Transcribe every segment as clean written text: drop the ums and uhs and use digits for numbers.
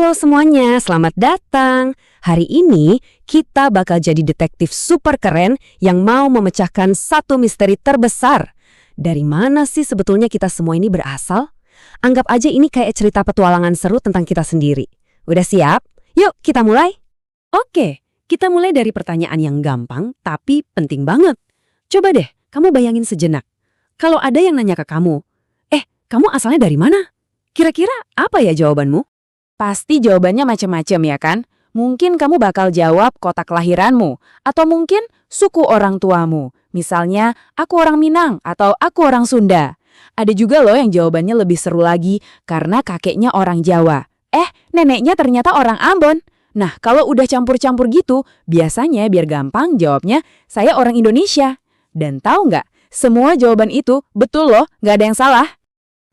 Halo semuanya, selamat datang. Hari ini kita bakal jadi detektif super keren yang mau memecahkan satu misteri terbesar. Dari mana sih sebetulnya kita semua ini berasal? Anggap aja ini kayak cerita petualangan seru tentang kita sendiri. Udah siap? Yuk kita mulai. Oke, kita mulai dari pertanyaan yang gampang tapi penting banget. Coba deh, kamu bayangin sejenak. Kalau ada yang nanya ke kamu, kamu asalnya dari mana? Kira-kira apa ya jawabanmu? Pasti jawabannya macam-macam ya kan? Mungkin kamu bakal jawab kota kelahiranmu, atau mungkin suku orang tuamu. Misalnya, aku orang Minang atau aku orang Sunda. Ada juga loh yang jawabannya lebih seru lagi karena kakeknya orang Jawa. Neneknya ternyata orang Ambon. Nah, kalau udah campur-campur gitu, biasanya biar gampang jawabnya, saya orang Indonesia. Dan tahu nggak, semua jawaban itu betul loh, nggak ada yang salah.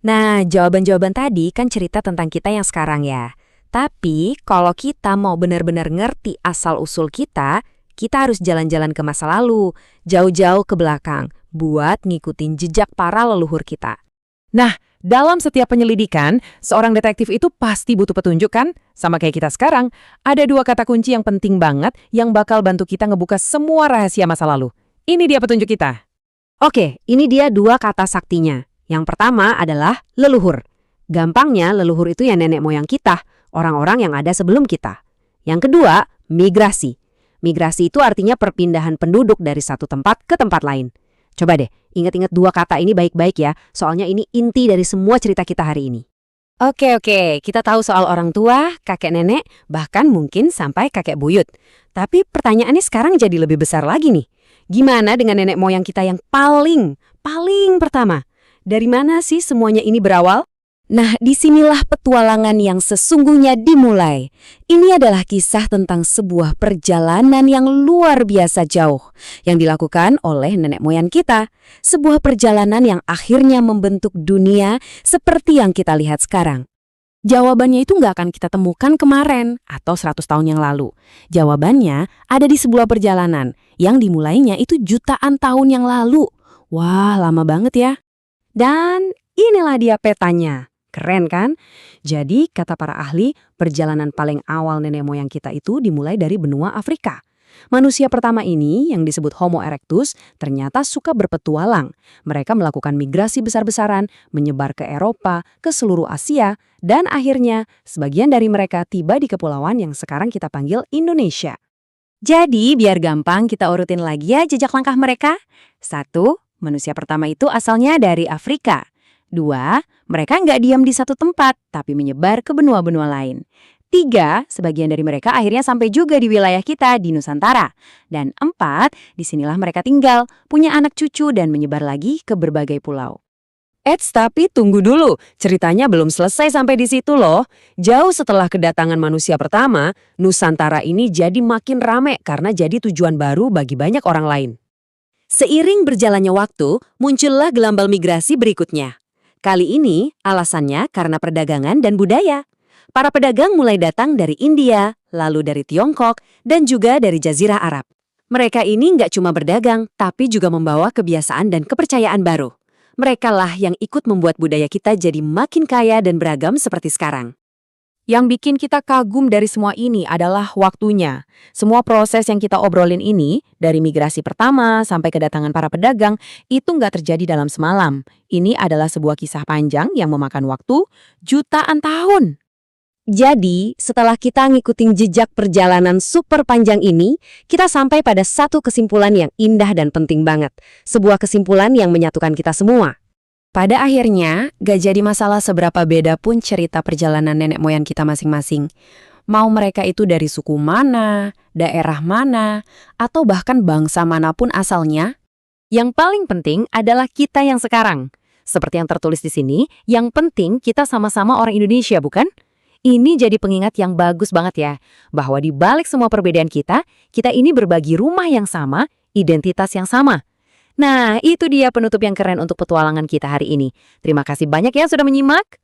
Nah, jawaban-jawaban tadi kan cerita tentang kita yang sekarang ya. Tapi, kalau kita mau benar-benar ngerti asal-usul kita harus jalan-jalan ke masa lalu, jauh-jauh ke belakang, buat ngikutin jejak para leluhur kita. Nah, dalam setiap penyelidikan, seorang detektif itu pasti butuh petunjuk kan? Sama kayak kita sekarang, ada dua kata kunci yang penting banget yang bakal bantu kita ngebuka semua rahasia masa lalu. Ini dia petunjuk kita. Oke, ini dia dua kata saktinya. Yang pertama adalah leluhur. Gampangnya, leluhur itu ya nenek moyang kita, orang-orang yang ada sebelum kita. Yang kedua, migrasi. Migrasi itu artinya perpindahan penduduk dari satu tempat ke tempat lain. Coba deh, ingat-ingat dua kata ini baik-baik ya, soalnya ini inti dari semua cerita kita hari ini. Oke, kita tahu soal orang tua, kakek nenek, bahkan mungkin sampai kakek buyut. Tapi pertanyaannya sekarang jadi lebih besar lagi nih. Gimana dengan nenek moyang kita yang paling pertama? Dari mana sih semuanya ini berawal? Nah, disinilah petualangan yang sesungguhnya dimulai. Ini adalah kisah tentang sebuah perjalanan yang luar biasa jauh yang dilakukan oleh nenek moyang kita. Sebuah perjalanan yang akhirnya membentuk dunia seperti yang kita lihat sekarang. Jawabannya itu nggak akan kita temukan kemarin atau 100 tahun yang lalu. Jawabannya ada di sebuah perjalanan yang dimulainya itu jutaan tahun yang lalu. Wah, lama banget ya. Dan inilah dia petanya. Keren kan? Jadi, kata para ahli, perjalanan paling awal nenek moyang kita itu dimulai dari benua Afrika. Manusia pertama ini, yang disebut Homo erectus, ternyata suka berpetualang. Mereka melakukan migrasi besar-besaran, menyebar ke Eropa, ke seluruh Asia, dan akhirnya sebagian dari mereka tiba di kepulauan yang sekarang kita panggil Indonesia. Jadi, biar gampang kita urutin lagi ya jejak langkah mereka. 1. Manusia pertama itu asalnya dari Afrika. 2. Mereka nggak diam di satu tempat, tapi menyebar ke benua-benua lain. 3. Sebagian dari mereka akhirnya sampai juga di wilayah kita di Nusantara. Dan 4. Disinilah mereka tinggal, punya anak cucu dan menyebar lagi ke berbagai pulau. Tapi tunggu dulu, ceritanya belum selesai sampai di situ loh. Jauh setelah kedatangan manusia pertama, Nusantara ini jadi makin rame karena jadi tujuan baru bagi banyak orang lain. Seiring berjalannya waktu, muncullah gelambal migrasi berikutnya. Kali ini, alasannya karena perdagangan dan budaya. Para pedagang mulai datang dari India, lalu dari Tiongkok, dan juga dari Jazirah Arab. Mereka ini nggak cuma berdagang, tapi juga membawa kebiasaan dan kepercayaan baru. Merekalah yang ikut membuat budaya kita jadi makin kaya dan beragam seperti sekarang. Yang bikin kita kagum dari semua ini adalah waktunya. Semua proses yang kita obrolin ini, dari migrasi pertama sampai kedatangan para pedagang, itu nggak terjadi dalam semalam. Ini adalah sebuah kisah panjang yang memakan waktu jutaan tahun. Jadi, setelah kita ngikutin jejak perjalanan super panjang ini, kita sampai pada satu kesimpulan yang indah dan penting banget. Sebuah kesimpulan yang menyatukan kita semua. Pada akhirnya, gak jadi masalah seberapa beda pun cerita perjalanan nenek moyang kita masing-masing. Mau mereka itu dari suku mana, daerah mana, atau bahkan bangsa manapun asalnya. Yang paling penting adalah kita yang sekarang. Seperti yang tertulis di sini, yang penting kita sama-sama orang Indonesia, bukan? Ini jadi pengingat yang bagus banget ya, bahwa di balik semua perbedaan kita ini berbagi rumah yang sama, identitas yang sama. Nah, itu dia penutup yang keren untuk petualangan kita hari ini. Terima kasih banyak ya sudah menyimak.